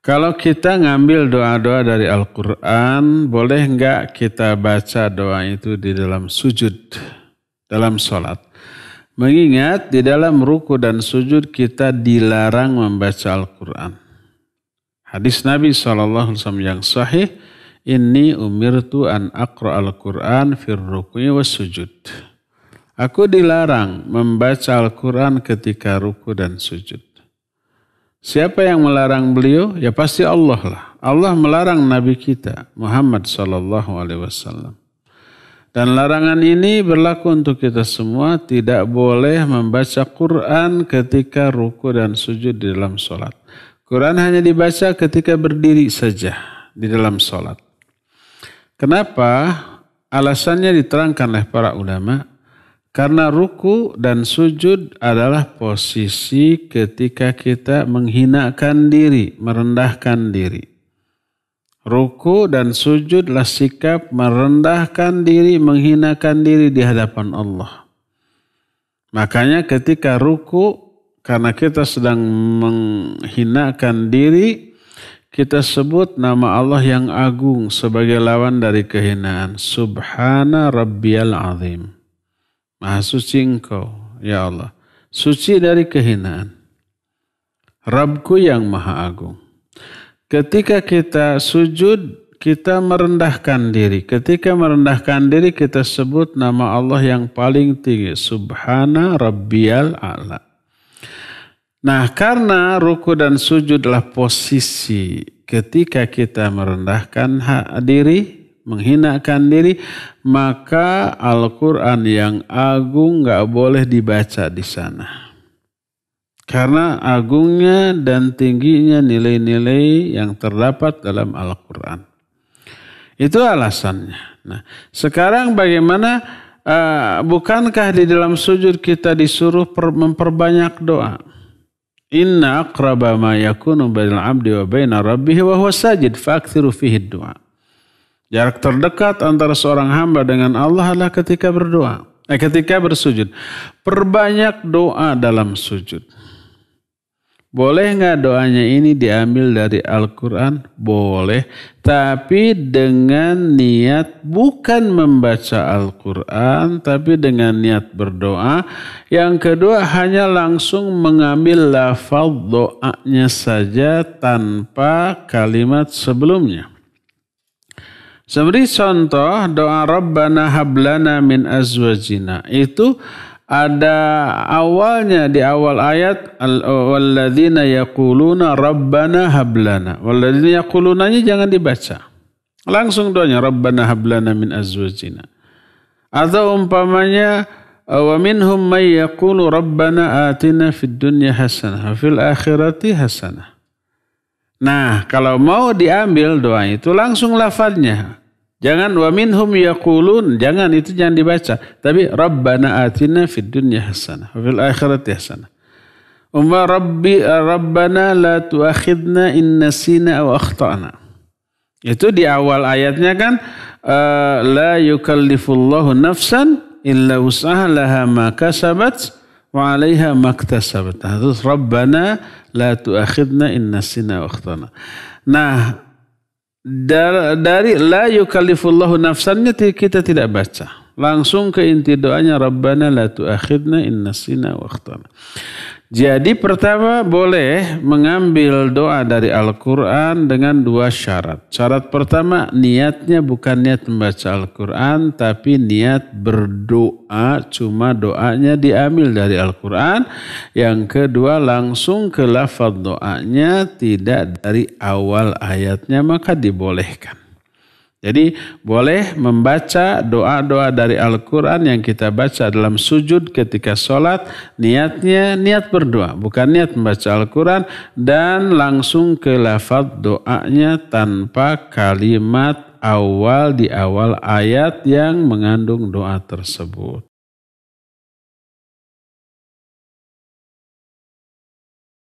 Kalau kita ngambil doa-doa dari Al-Quran, boleh nggak kita baca doa itu di dalam sujud, dalam sholat? Mengingat di dalam ruku dan sujud kita dilarang membaca Al-Quran. Hadis Nabi SAW yang sahih, Inni umirtu an aqra al-Quran fir ruku'i was sujud. Aku dilarang membaca Al-Quran ketika ruku dan sujud. Siapa yang melarang beliau? Ya pasti Allah lah. Allah melarang Nabi kita, Muhammad SAW. Dan larangan ini berlaku untuk kita semua. Tidak boleh membaca Quran ketika ruku dan sujud di dalam sholat. Quran hanya dibaca ketika berdiri saja di dalam sholat. Kenapa? Alasannya diterangkan oleh para ulama. Karena ruku dan sujud adalah posisi ketika kita menghinakan diri, merendahkan diri. Ruku dan sujudlah sikap merendahkan diri, menghinakan diri di hadapan Allah. Makanya ketika ruku, karena kita sedang menghinakan diri, kita sebut nama Allah yang agung sebagai lawan dari kehinaan. Subhana rabbiyal azim. Maha suci engkau, ya Allah. Suci dari kehinaan. Rabbku yang maha agung. Ketika kita sujud, kita merendahkan diri. Ketika merendahkan diri, kita sebut nama Allah yang paling tinggi. Subhana rabbiyal a'la. Nah, karena ruku dan sujudlah posisi ketika kita merendahkan diri, menghinakan diri, maka Al-Quran yang agung gak boleh dibaca di sana. Karena agungnya dan tingginya nilai-nilai yang terdapat dalam Al-Quran. Itu alasannya. Nah, sekarang bagaimana, bukankah di dalam sujud kita disuruh memperbanyak doa? Inna aqraba ma yakunu bainal abdi wa baina rabbih wa huwa sajid fa'aktsiru fihi du'a. Jarak terdekat antara seorang hamba dengan Allah adalah ketika berdoa, ketika bersujud. Perbanyak doa dalam sujud. Boleh nggak doanya ini diambil dari Al-Quran? Boleh, tapi dengan niat bukan membaca Al-Quran, tapi dengan niat berdoa. Yang kedua, hanya langsung mengambil lafaz doanya saja tanpa kalimat sebelumnya. Seperti contoh doa Rabbana hablana min azwajina. Itu ada awalnya di awal ayat walladzina yaquluna Rabbana hablana. Walladzina yaqulunanya jangan dibaca. Langsung doanya Rabbana hablana min azwajina. Atau umpamanya wa minhum may yaqulu Rabbana atina fid dunya hasanah wa fil akhirati hasanah. Nah, kalau mau diambil doa itu langsung lafadznya. Jangan wa minhum yaqulun, jangan dibaca. Tapi Rabbana atina fid dunya hasanah wa fil akhirati hasanah. Rabbana la tuakhidna in nasina aw akhtana. Itu di awal ayatnya kan la yukallifullahu nafsan illa wus'aha laha ma kasabat wa 'alaiha maktasabat. Terus Rabbana la tuakhidna in nasina wa akhtana. Nah, dari la yukallifullahu nafsannya kita tidak baca. Langsung ke inti doanya Rabbana la tuakhidna in nasina wa akhtana. Jadi pertama boleh mengambil doa dari Al-Quran dengan dua syarat. Syarat pertama niatnya bukan niat membaca Al-Quran tapi niat berdoa, cuma doanya diambil dari Al-Quran. Yang kedua langsung ke lafaz doanya tidak dari awal ayatnya maka dibolehkan. Jadi boleh membaca doa-doa dari Al-Quran yang kita baca dalam sujud ketika sholat. Niatnya niat berdoa, bukan niat membaca Al-Quran. Dan langsung ke lafaz doanya tanpa kalimat awal di awal ayat yang mengandung doa tersebut.